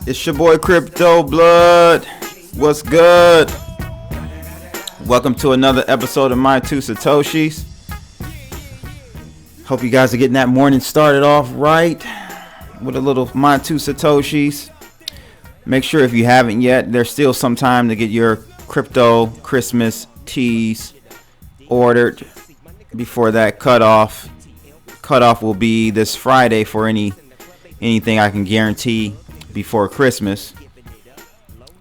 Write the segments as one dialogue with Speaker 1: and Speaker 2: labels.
Speaker 1: It's your boy Crypto Blood. What's good? Welcome to another episode of My Two Satoshis. Hope you guys are getting that morning started off right with a little My Two Satoshis. Make sure if you haven't yet, there's still some time to get your crypto Christmas teas ordered before that cutoff. Cutoff will be this Friday for anything I can guarantee before Christmas,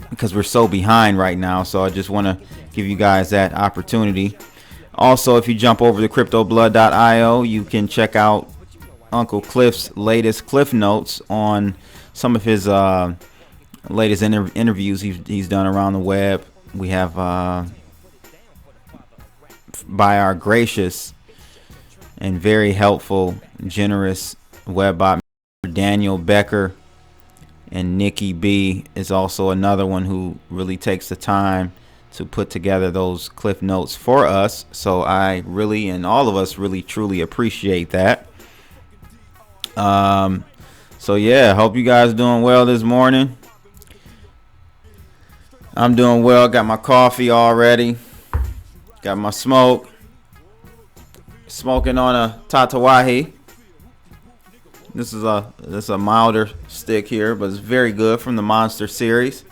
Speaker 1: because we're so behind right now. So I just want to give you guys that opportunity. Also, if you jump over to cryptoblood.io, you can check out Uncle Clif's latest Clif notes on some of his latest interviews he's done around the web. We have by our gracious and very helpful, generous Webbot, Daniel Becker, and Nikki B is also another one who really takes the time to put together those Clif notes for us. So I really, and all of us really truly appreciate that. So yeah, hope you guys doing well this morning. I'm doing well. Got my coffee already. Got my smoke. Smoking on a Tatawahi. This is a milder stick here, but it's very good, from the Monster series.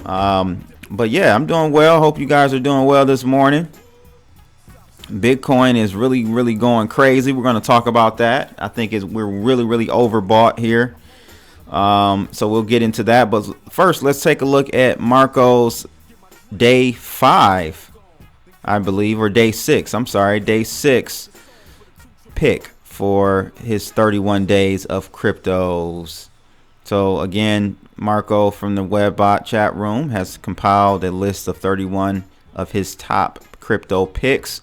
Speaker 1: But yeah, I'm doing well. Hope you guys are doing well this morning. Bitcoin is really going crazy. We're going to talk about that. I think we're really overbought here. So we'll get into that. But first, let's take a look at Marco's day 5, I believe, or day 6. I'm sorry, day 6 pick for his 31 days of cryptos. So again, Marco from the Webbot Chatroom has compiled a list of 31 of his top crypto picks,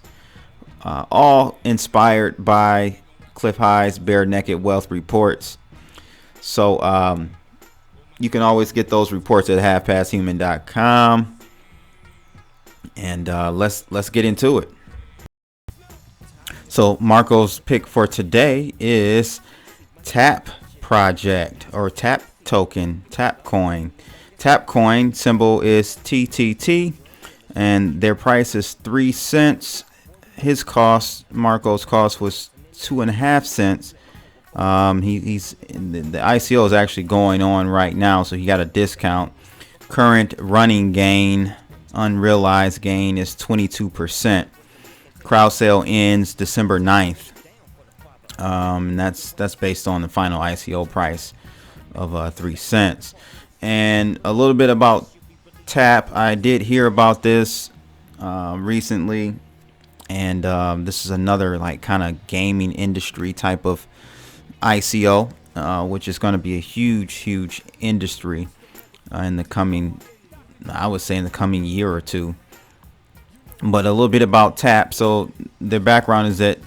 Speaker 1: all inspired by Clif High's Bare Naked Wealth reports. So you can always get those reports at halfpasthuman.com. And let's get into it. So Marco's pick for today is Tap Project, or Tap Token, Tap Coin. Tap Coin symbol is TTT, and their price is 3 cents. His cost, Marco's cost, was 2.5 cents. He's the ICO is actually going on right now, so he got a discount. Current running gain, unrealized gain, is 22%. Crowd sale ends December 9th. And that's based on the final ICO price of 3 cents. And a little bit about Tap. I did hear about this recently, and this is another like kind of gaming industry type of ICO, which is going to be a huge industry in the coming, I would say, in the coming year or two. But a little bit about Tap. So the background is that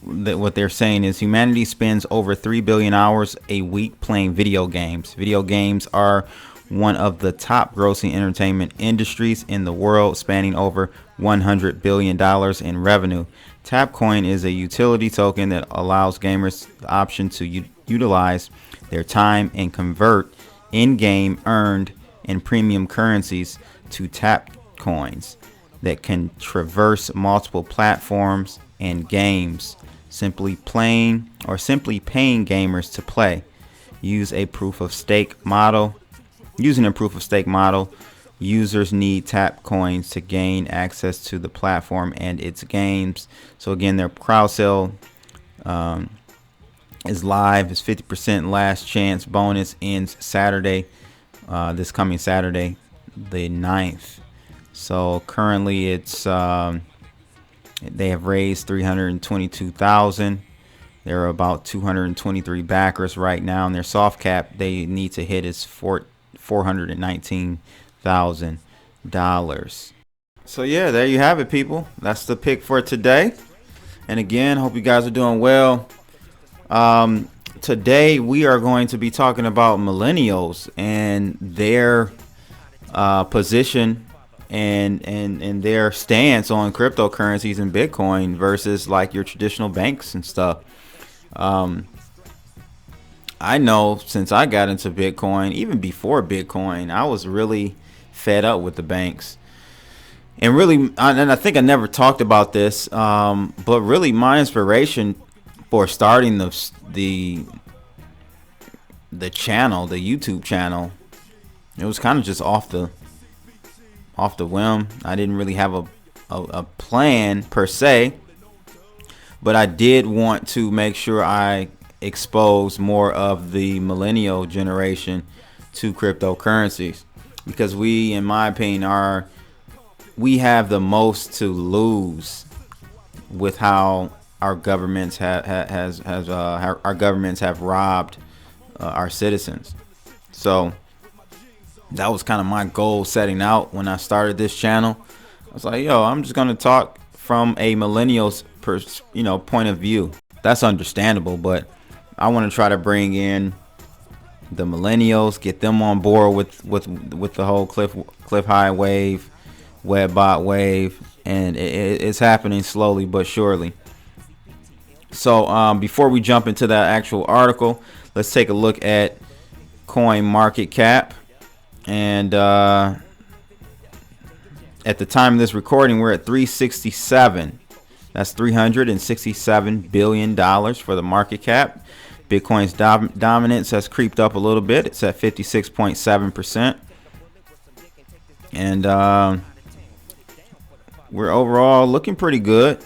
Speaker 1: what they're saying is humanity spends over 3 billion hours a week playing video games. Video games are one of the top grossing entertainment industries in the world, spanning over $100 billion in revenue. Tapcoin is a utility token that allows gamers the option to utilize their time and convert in-game earned and premium currencies to Tap coins that can traverse multiple platforms and games. Simply paying gamers to play. Using a proof of stake model, users need Tap coins to gain access to the platform and its games. So again, their crowd sale is live. It's 50% last chance bonus, ends Saturday, this coming Saturday, the 9th. So currently it's they have raised $322,000. There are about 223 backers right now, and their soft cap they need to hit is $419,000. So yeah, there you have it, people. That's the pick for today. And again, hope you guys are doing well. Today we are going to be talking about millennials and their position and their stance on cryptocurrencies and Bitcoin versus like your traditional banks and stuff. I know since I got into Bitcoin, even before Bitcoin, I was really fed up with the banks. And really, and I think I never talked about this, but really my inspiration for starting the channel, the YouTube channel, it was kind of just off the whim. I didn't really have a plan per se, but I did want to make sure I expose more of the millennial generation to cryptocurrencies, because we, in my opinion, we have the most to lose with how our governments our governments have robbed our citizens. So that was kind of my goal setting out when I started this channel. I was like, yo, I'm just gonna talk from a millennial's point of view. That's understandable, but I want to try to bring in the millennials, get them on board with the whole Clif High wave, Webbot wave, and it's happening slowly but surely. So before we jump into that actual article, let's take a look at coin market cap. And at the time of this recording, we're at 367. That's $367 billion for the market cap. Bitcoin's dominance has creeped up a little bit. It's at 56.7%. And we're overall looking pretty good.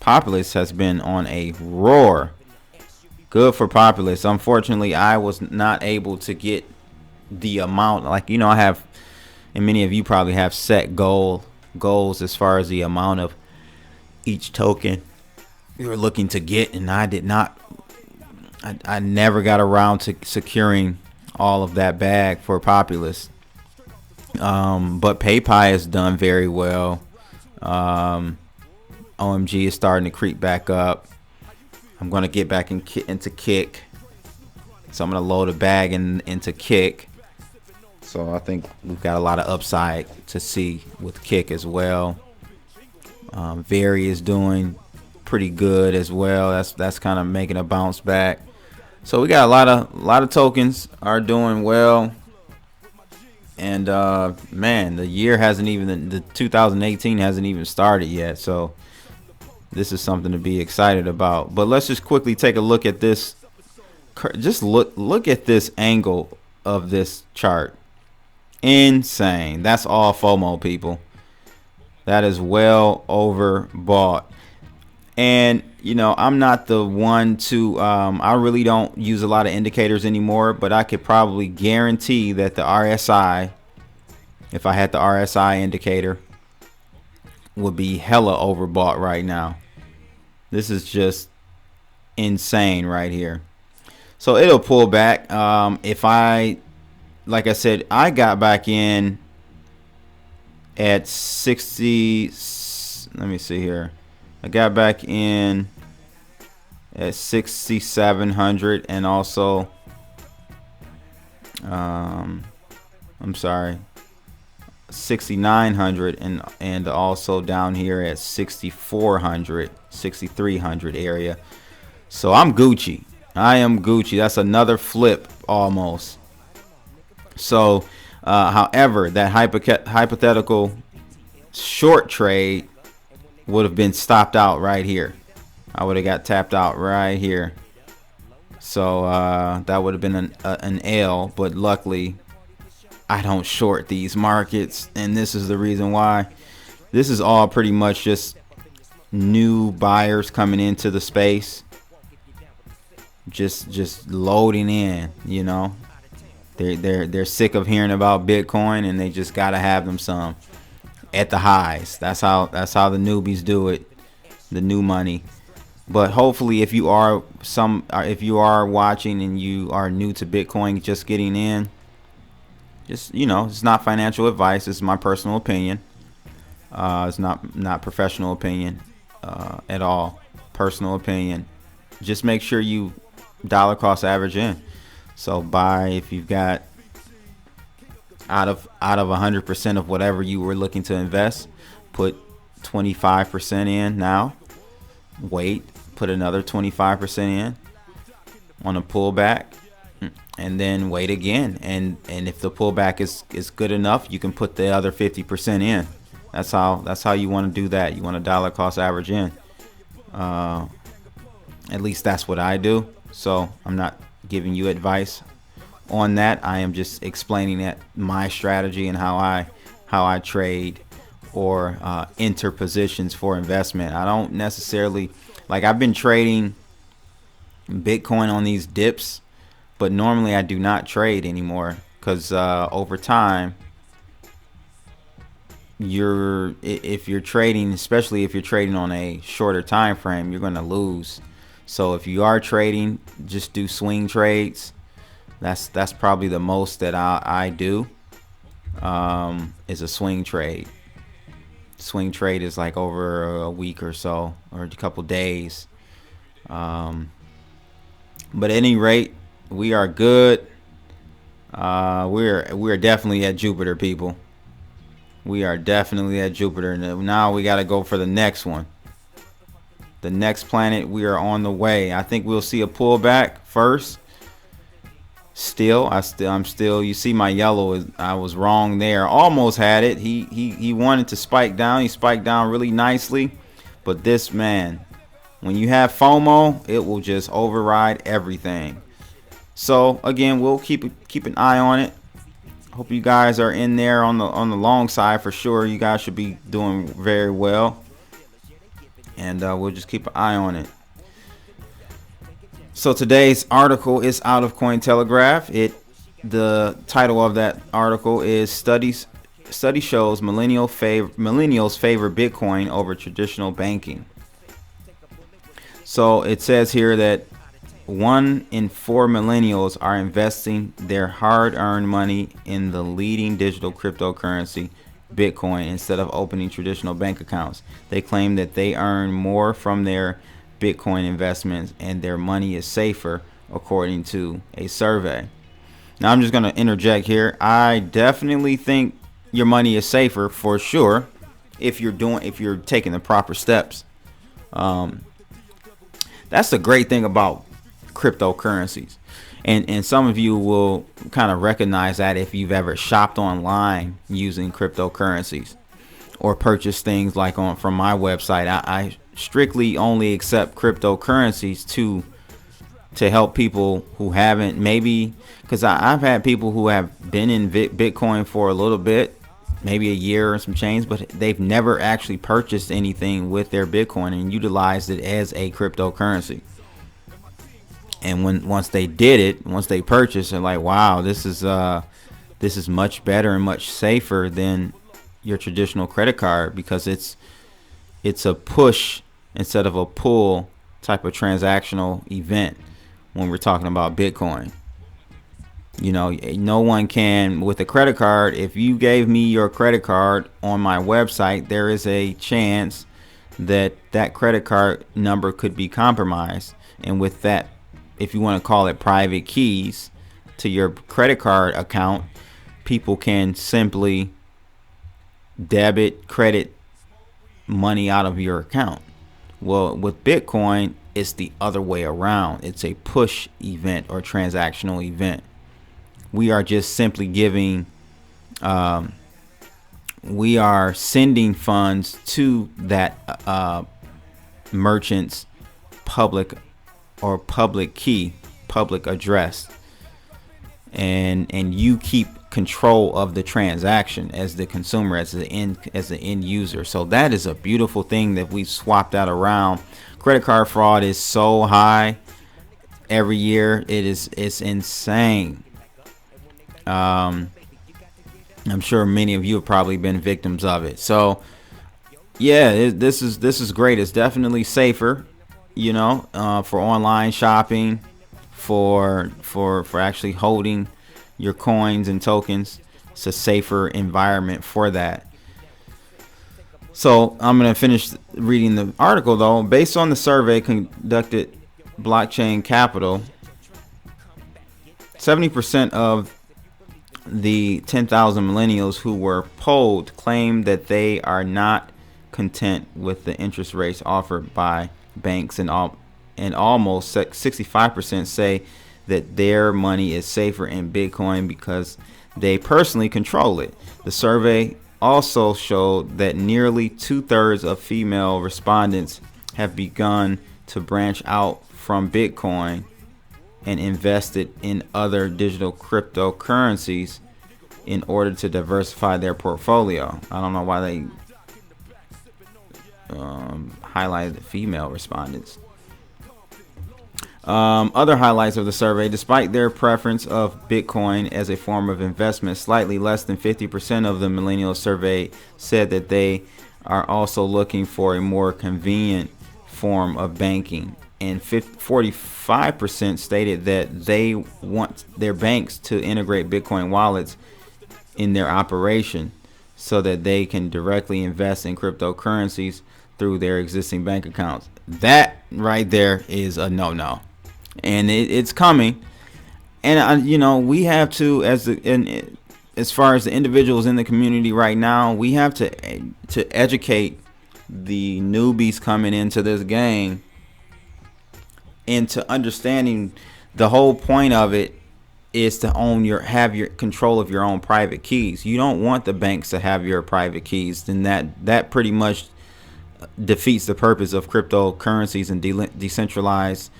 Speaker 1: Populous has been on a roar. Good for Populous. Unfortunately, I was not able to get the amount, I have, and many of you probably have set goals as far as the amount of each token you were looking to get, and I did not. I never got around to securing all of that bag for Populous. But PayPal has done very well. OMG is starting to creep back up. I'm going to get back into Kick. So I'm going to load a bag into Kick. So I think we've got a lot of upside to see with Kick as well. Very is doing pretty good as well. That's kind of making a bounce back. So we got a lot of tokens are doing well. And man, the year hasn't even, the 2018 hasn't even started yet. So this is something to be excited about. But let's just quickly take a look at this. Just look at this angle of this chart. Insane. That's all FOMO, people. That is well overbought. And I'm not the one to I really don't use a lot of indicators anymore, but I could probably guarantee that the RSI, if I had the RSI indicator, would be hella overbought right now. This is just insane right here. So it'll pull back. If like I said, I got back in at 60. Let me see here. I got back in at 6,700, and also, I'm sorry, 6,900, and also down here at 6,400, 6,300 area. So I'm Gucci. I am Gucci. That's another flip almost. So, however, that hypothetical short trade would have been stopped out right here. I would have got tapped out right here. So that would have been an L, but luckily I don't short these markets, and this is the reason why. This is all pretty much just new buyers coming into the space, just loading in. They're sick of hearing about Bitcoin, and they just gotta have them some at the highs. That's how the newbies do it, the new money. But hopefully, if you are watching and you are new to Bitcoin, just getting in, just it's not financial advice. It's my personal opinion. It's not professional opinion at all. Personal opinion. Just make sure you dollar cost average in. So if you've got out of 100% of whatever you were looking to invest, put 25% in now. Wait, put another 25% in. on a pullback, and then wait again. And if the pullback is good enough, you can put the other 50% in. That's how you want to do that. You want a dollar cost average in. At least that's what I do. So I'm not giving you advice on that. I am just explaining that my strategy and how I trade or enter positions for investment. I don't necessarily, like, I've been trading Bitcoin on these dips, but normally I do not trade anymore because over time, if you're trading, especially if you're trading on a shorter time frame, you're going to lose. So if you are trading, just do swing trades. That's probably the most that I do, is a swing trade. Swing trade is like over a week or so, or a couple days. But at any rate, we are good. We're definitely at Jupiter, people. We are definitely at Jupiter. Now we got to go for the next one. The next planet, we are on the way. I think we'll see a pullback first. I'm still. You see my yellow. I was wrong there. Almost had it. He wanted to spike down. He spiked down really nicely. But this, man, when you have FOMO, it will just override everything. So again, we'll keep an eye on it. Hope you guys are in there on the long side for sure. You guys should be doing very well, and we'll just keep an eye on it. So today's article is out of Cointelegraph. The title of that article is study shows millennials favor Bitcoin over traditional banking. So it says here that 1 in 4 millennials are investing their hard-earned money in the leading digital cryptocurrency, Bitcoin, instead of opening traditional bank accounts. They claim that they earn more from their Bitcoin investments and their money is safer, according to a survey. Now, I'm just going to interject here. I definitely think your money is safer for sure if you're taking the proper steps. That's the great thing about cryptocurrencies, and some of you will kind of recognize that if you've ever shopped online using cryptocurrencies or purchased things like from my website. I strictly only accept cryptocurrencies to help people who haven't, maybe because I've had people who have been in Bitcoin for a little bit, maybe a year or some change, but they've never actually purchased anything with their Bitcoin and utilized it as a cryptocurrency. And once they purchased, they're like, wow, this is much better and much safer than your traditional credit card, because it's a push instead of a pull type of transactional event when we're talking about Bitcoin. You know, no one can, with a credit card, if you gave me your credit card on my website, there is a chance that credit card number could be compromised. And with that, if you want to call it private keys to your credit card account, people can simply debit, credit money out of your account. Well, with Bitcoin, it's the other way around. It's a push event or transactional event. We are just simply giving, we are sending funds to that merchant's public key, public address, and you keep control of the transaction as the consumer, as the end user. So that is a beautiful thing that we swapped that around. Credit card fraud is so high every year. It's insane. I'm sure many of you have probably been victims of it. So yeah, this is great. It's definitely safer, you know, for online shopping, for actually holding your coins and tokens. It's a safer environment for that. So I'm going to finish reading the article though. Based on the survey conducted Blockchain Capital, 70% of the 10,000 millennials who were polled claimed that they are not content with the interest rates offered by banks and and almost 65% say that their money is safer in Bitcoin because they personally control it. The survey also showed that nearly 2/3 of female respondents have begun to branch out from Bitcoin and invested in other digital cryptocurrencies in order to diversify their portfolio. I don't know why they highlighted the female respondents. Other highlights of the survey: despite their preference of Bitcoin as a form of investment, slightly less than 50% of the millennials surveyed said that they are also looking for a more convenient form of banking, and 45% stated that they want their banks to integrate Bitcoin wallets in their operation so that they can directly invest in cryptocurrencies through their existing bank accounts. That right there is a no-no, and it's coming. And we have to, as far as the individuals in the community right now, we have to educate the newbies coming into this game into understanding the whole point of it is to have your control of your own private keys. You don't want the banks to have your private keys. Then that pretty much defeats the purpose of cryptocurrencies and decentralized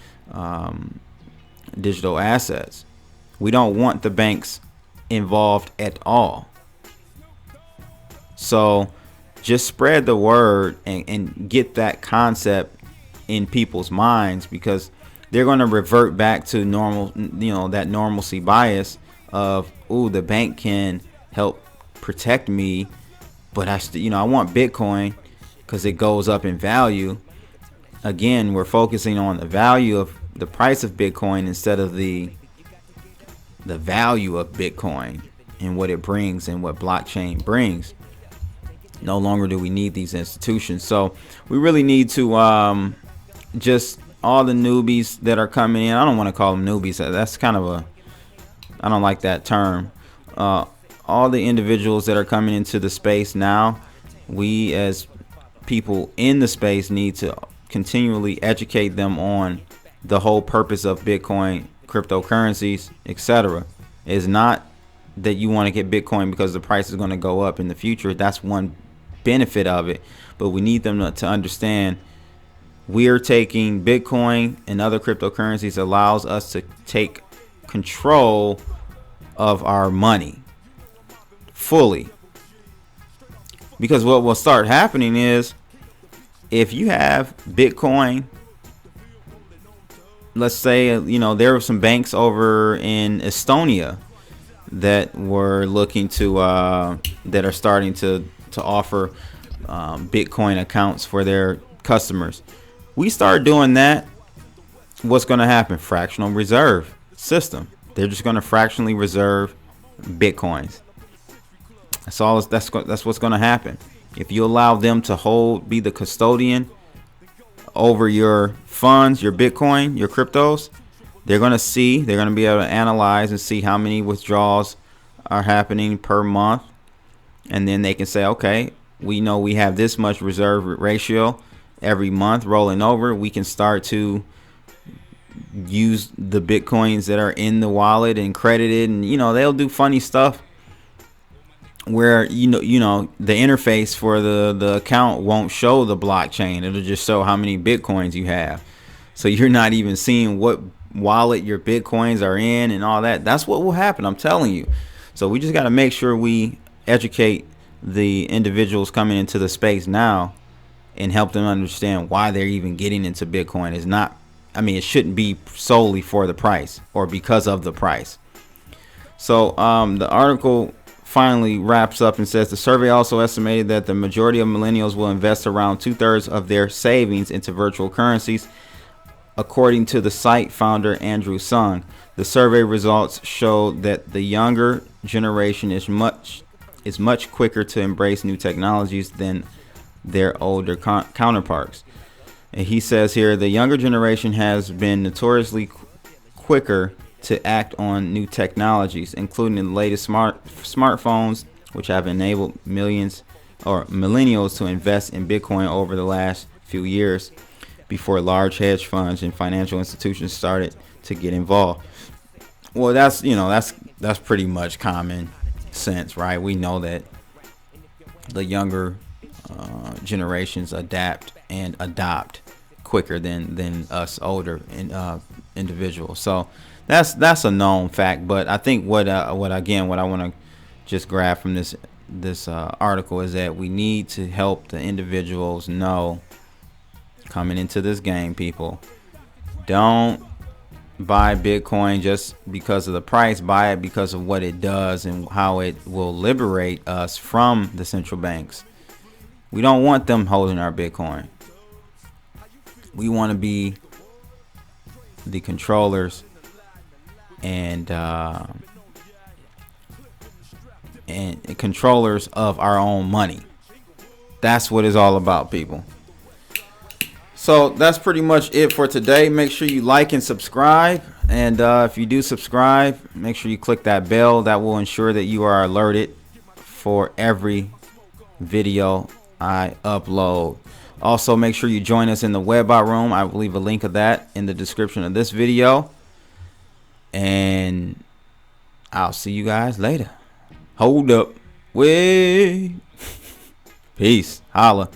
Speaker 1: digital assets. We don't want the banks involved at all. So just spread the word and get that concept in people's minds, because they're going to revert back to normal, that normalcy bias of, the bank can help protect me, but I want Bitcoin because it goes up in value. Again, we're focusing on the value of the price of Bitcoin instead of the value of Bitcoin and what it brings and what blockchain brings. No longer do we need these institutions. So we really need to just all the newbies that are coming in. I don't want to call them newbies. That's kind of I don't like that term. All the individuals that are coming into the space now, we as people in the space need to continually educate them on the whole purpose of Bitcoin, cryptocurrencies, etc. It's not that you want to get Bitcoin because the price is going to go up in the future. That's one benefit of it, but we need them to understand we're taking Bitcoin and other cryptocurrencies allows us to take control of our money fully. Because what will start happening is, if you have Bitcoin, let's say, there were some banks over in Estonia that were looking to, that are starting to offer Bitcoin accounts for their customers. We start doing that, what's going to happen? Fractional reserve system. They're just going to fractionally reserve Bitcoins. That's what's going to happen. If you allow them to be the custodian over your funds, your Bitcoin, your cryptos, they're going to be able to analyze and see how many withdrawals are happening per month. And then they can say, okay, we know we have this much reserve ratio every month rolling over. We can start to use the Bitcoins that are in the wallet and credit it. And, they'll do funny stuff where, the interface for the account won't show the blockchain. It'll just show how many Bitcoins you have. So you're not even seeing what wallet your Bitcoins are in and all that. That's what will happen. I'm telling you. So we just got to make sure we educate the individuals coming into the space now and help them understand why they're even getting into Bitcoin. It shouldn't be solely for the price or because of the price. So the article finally wraps up and says the survey also estimated that the majority of millennials will invest around 2/3 of their savings into virtual currencies, according to the site founder Andrew Sung. The survey results show that the younger generation is much quicker to embrace new technologies than their older counterparts. And he says here, the younger generation has been notoriously quicker to act on new technologies, including the latest smartphones, which have enabled millennials to invest in Bitcoin over the last few years. before large hedge funds and financial institutions started to get involved. Well, that's pretty much common sense, right? We know that the younger generations adapt and adopt quicker than us older individuals. So that's a known fact. But I think what I want to just grab from this article is that we need to help the individuals know, coming into this game, people, don't buy Bitcoin just because of the price. Buy it because of what it does and how it will liberate us from the central banks. We don't want them holding our Bitcoin. We want to be the controllers and controllers of our own money. That's what it's all about, people. So that's pretty much it for today. Make sure you like and subscribe. And if you do subscribe, make sure you click that bell. That will ensure that you are alerted for every video I upload. Also, make sure you join us in the Webbot room. I will leave a link of that in the description of this video. And I'll see you guys later. Hold up. Wait. Peace. Holla.